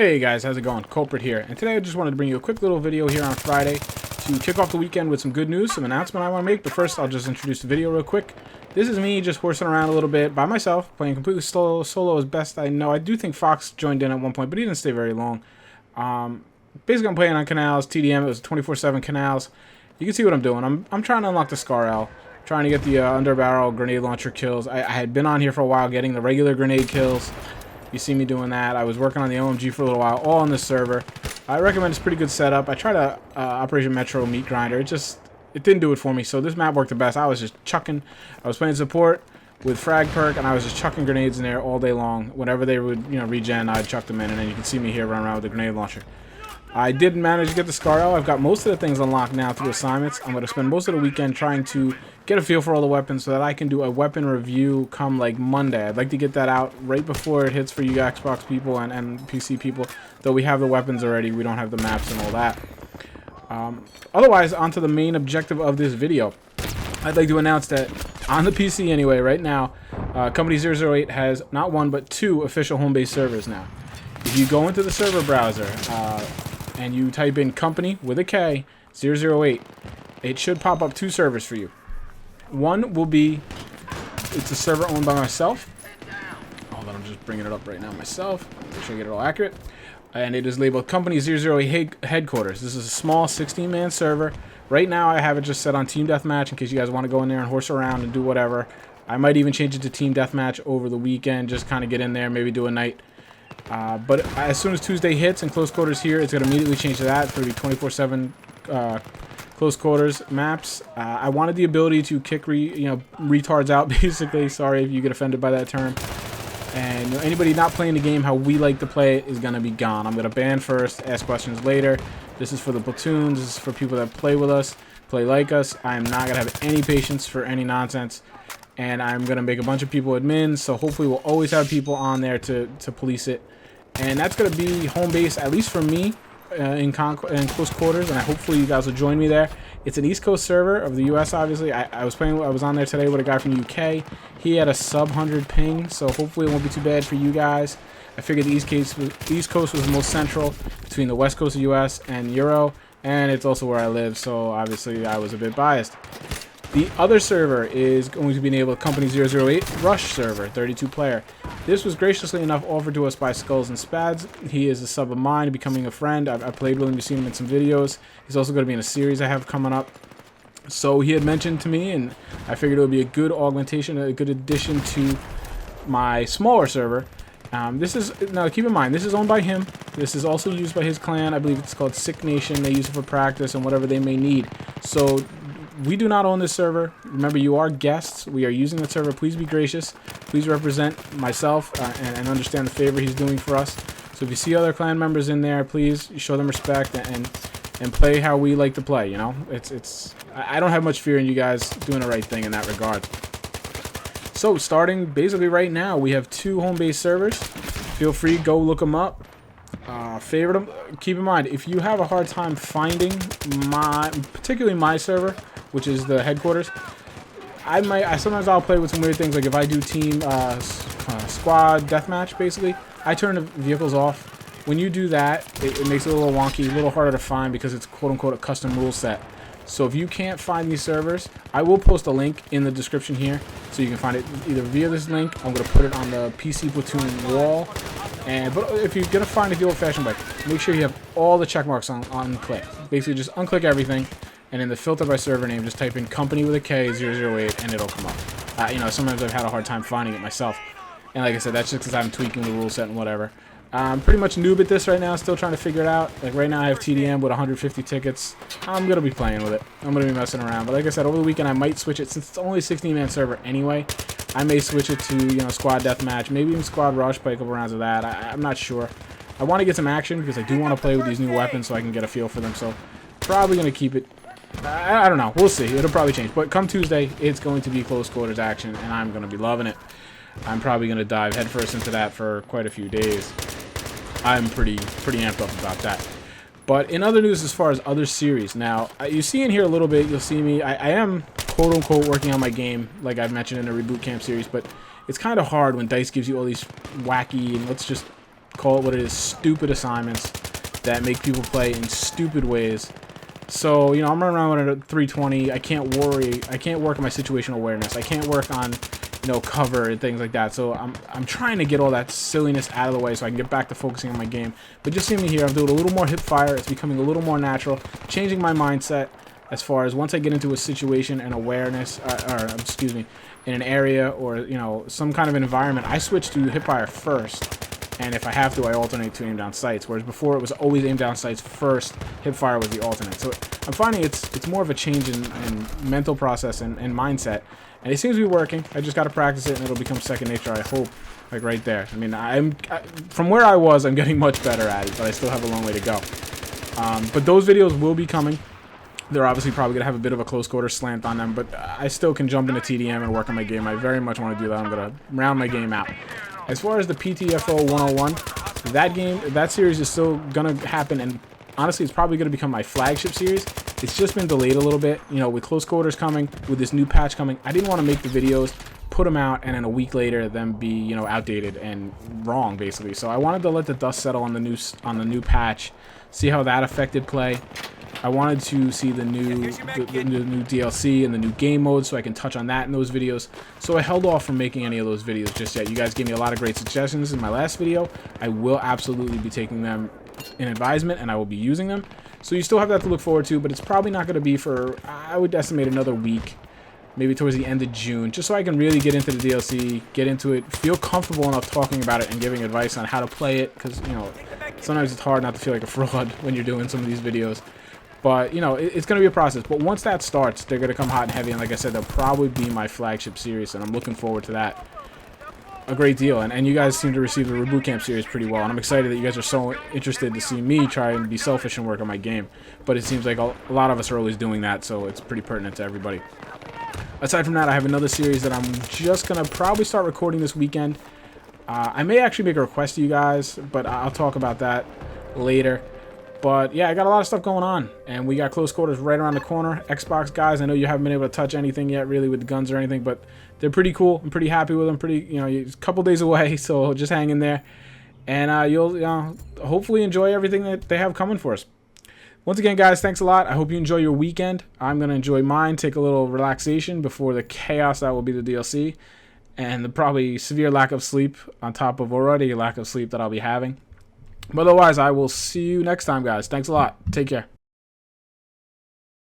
Hey guys, how's it going? Culprit here, and today I just wanted to bring you a quick little video here on Friday to kick off the weekend with some good news, some announcement I want to make. But first, I'll just introduce the video real quick. This is me just horsing around a little bit by myself, playing completely solo as best I know. I do think Fox joined in at one point, but he didn't stay very long. Basically, I'm playing on canals, TDM. It was 24/7 canals. You can see what I'm doing. I'm trying to unlock the Scar L, trying to get the underbarrel grenade launcher kills. I had been on here for a while getting the regular grenade kills. You see me doing that. I was working on the OMG for a little while, all on this server. I recommend it's a pretty good setup. I tried a Operation Metro meat grinder. It didn't do it for me. So this map worked the best. I was just chucking. I was playing support with frag perk, and I was just chucking grenades in there all day long. Whenever they would, regen, I'd chuck them in, and then you can see me here running around with the grenade launcher. I did manage to get the Scar L. I've got most of the things unlocked now through assignments. I'm going to spend most of the weekend trying to get a feel for all the weapons so that I can do a weapon review come like Monday. I'd like to get that out right before it hits for you Xbox people and PC people, though we have the weapons already. We don't have the maps and all that. Otherwise, on to the main objective of this video. I'd like to announce that on the PC anyway, right now, Kompany 008 has not one but two official home-based servers now. If you go into the server browser and you type in Kompany with a K 008, it should pop up two servers for you. One will be, it's a server owned by myself. Hold on, I'm just bringing it up right now myself. Make sure I get it all accurate. And it is labeled Kompany 008 Headquarters. This is a small 16-man server. Right now I have it just set on Team Deathmatch in case you guys want to go in there and horse around and do whatever. I might even change it to Team Deathmatch over the weekend, just kind of get in there, maybe do a night. But as soon as Tuesday hits and close quarters here, it's going to immediately change to that for the 24/7 close quarters maps. I wanted the ability to kick retards out, basically. Sorry if you get offended by that term. And anybody not playing the game how we like to play it is going to be gone. I'm going to ban first, ask questions later. This is for the platoons. This is for people that play with us, play like us. I am not going to have any patience for any nonsense. And I'm going to make a bunch of people admins, so hopefully we'll always have people on there to police it. And that's going to be home base, at least for me, in close quarters, and hopefully you guys will join me there. It's an East Coast server of the US, obviously. I was on there today with a guy from the UK. He had a sub 100 ping, so hopefully it won't be too bad for you guys. I figured the East Coast was the most central between the West Coast of US and Euro, and it's also where I live, so obviously I was a bit biased. The other server is going to be enabled Kompany 008 Rush server, 32 player. This was graciously enough offered to us by Skulls and Spads. He is a sub of mine, becoming a friend. I played with him, you've seen him in some videos. He's also going to be in a series I have coming up. So he had mentioned to me, and I figured it would be a good augmentation, a good addition to my smaller server. Now keep in mind, this is owned by him. This is also used by his clan. I believe it's called Sick Nation. They use it for practice and whatever they may need. So we do not own this server. Remember, you are guests. We are using the server. Please be gracious. Please represent myself and understand the favor he's doing for us. So if you see other clan members in there, please show them respect and play how we like to play. You know, I don't have much fear in you guys doing the right thing in that regard. So starting basically right now, we have two home-based servers. Feel free, go look them up. Favorite them. Keep in mind, if you have a hard time finding particularly my server, which is the headquarters, sometimes I'll play with some weird things. Like if I do team squad deathmatch, basically, I turn the vehicles off. When you do that, it makes it a little wonky, a little harder to find because it's quote-unquote a custom rule set. So if you can't find these servers, I will post a link in the description here, so you can find it either via this link. I'm going to put it on the PC Platoon wall. But if you're going to find it the old-fashioned way, make sure you have all the check marks on unclick. Basically, just unclick everything, and in the filter by server name, just type in Kompany with a K 008, and it'll come up. Sometimes I've had a hard time finding it myself. And like I said, that's just because I'm tweaking the rule set and whatever. I'm pretty much noob at this right now, still trying to figure it out. Like right now I have TDM with 150 tickets. I'm going to be playing with it. I'm going to be messing around. But like I said, over the weekend I might switch it, since it's only a 16-man server anyway. I may switch it to, squad deathmatch, maybe even squad rush, play a couple rounds of that. I'm not sure. I want to get some action because I do want to play with these new weapons so I can get a feel for them. So probably going to keep it. I don't know. We'll see. It'll probably change. But come Tuesday, it's going to be close quarters action, and I'm going to be loving it. I'm probably going to dive headfirst into that for quite a few days. I'm pretty amped up about that. But in other news, as far as other series, now you see in here a little bit, you'll see me. I am quote unquote working on my game, like I've mentioned in the Reboot Camp series, but it's kind of hard when DICE gives you all these wacky and let's just call it what it is, stupid assignments that make people play in stupid ways. So, you know, I'm running around with a 320. I can't work on my situational awareness. I can't work on, you know, cover and things like that. So I'm trying to get all that silliness out of the way so I can get back to focusing on my game. But just see me here, I'm doing a little more hip fire. It's becoming a little more natural, changing my mindset as far as once I get into a situation and awareness, excuse me, in an area or, you know, some kind of an environment, I switch to hip fire first. And if I have to, I alternate to aim down sights. Whereas before, it was always aim down sights first. Hip fire was the alternate. So I'm finding it's more of a change in mental process and mindset. And it seems to be working. I just got to practice it, and it'll become second nature, I hope. Like right there. I mean, from where I was, I'm getting much better at it, but I still have a long way to go. But those videos will be coming. They're obviously probably going to have a bit of a close quarter slant on them, but I still can jump into TDM and work on my game. I very much want to do that. I'm going to round my game out. As far as the PTFO 101, that series is still going to happen, and honestly, it's probably going to become my flagship series. It's just been delayed a little bit, you know, with close quarters coming, with this new patch coming. I didn't want to make the videos, put them out, and then a week later, them be, you know, outdated and wrong, basically. So I wanted to let the dust settle on the new patch, see how that affected play. I wanted to see the new DLC and the new game mode so I can touch on that in those videos. So I held off from making any of those videos just yet. You guys gave me a lot of great suggestions in my last video. I will absolutely be taking them in advisement, and I will be using them. So you still have that to look forward to, but it's probably not going to be for, I would estimate, another week. Maybe towards the end of June, just so I can really get into the DLC, get into it, feel comfortable enough talking about it and giving advice on how to play it. Because, you know, sometimes it's hard not to feel like a fraud when you're doing some of these videos. But, you know, it's going to be a process. But once that starts, they're going to come hot and heavy. And like I said, they'll probably be my flagship series. And I'm looking forward to that a great deal. And you guys seem to receive the Reboot Camp series pretty well. And I'm excited that you guys are so interested to see me try and be selfish and work on my game. But it seems like a lot of us are always doing that. So it's pretty pertinent to everybody. Aside from that, I have another series that I'm just going to probably start recording this weekend. I may actually make a request to you guys, but I'll talk about that later. But yeah, I got a lot of stuff going on, and we got close quarters right around the corner. Xbox guys, I know you haven't been able to touch anything yet really with guns or anything, but they're pretty cool. I'm pretty happy with them. You know, it's a couple days away, so just hang in there. And you'll hopefully enjoy everything that they have coming for us. Once again, guys, thanks a lot. I hope you enjoy your weekend. I'm going to enjoy mine, take a little relaxation before the chaos that will be the DLC, and the probably severe lack of sleep on top of already a lack of sleep that I'll be having. But otherwise, I will see you next time, guys. Thanks a lot. Take care.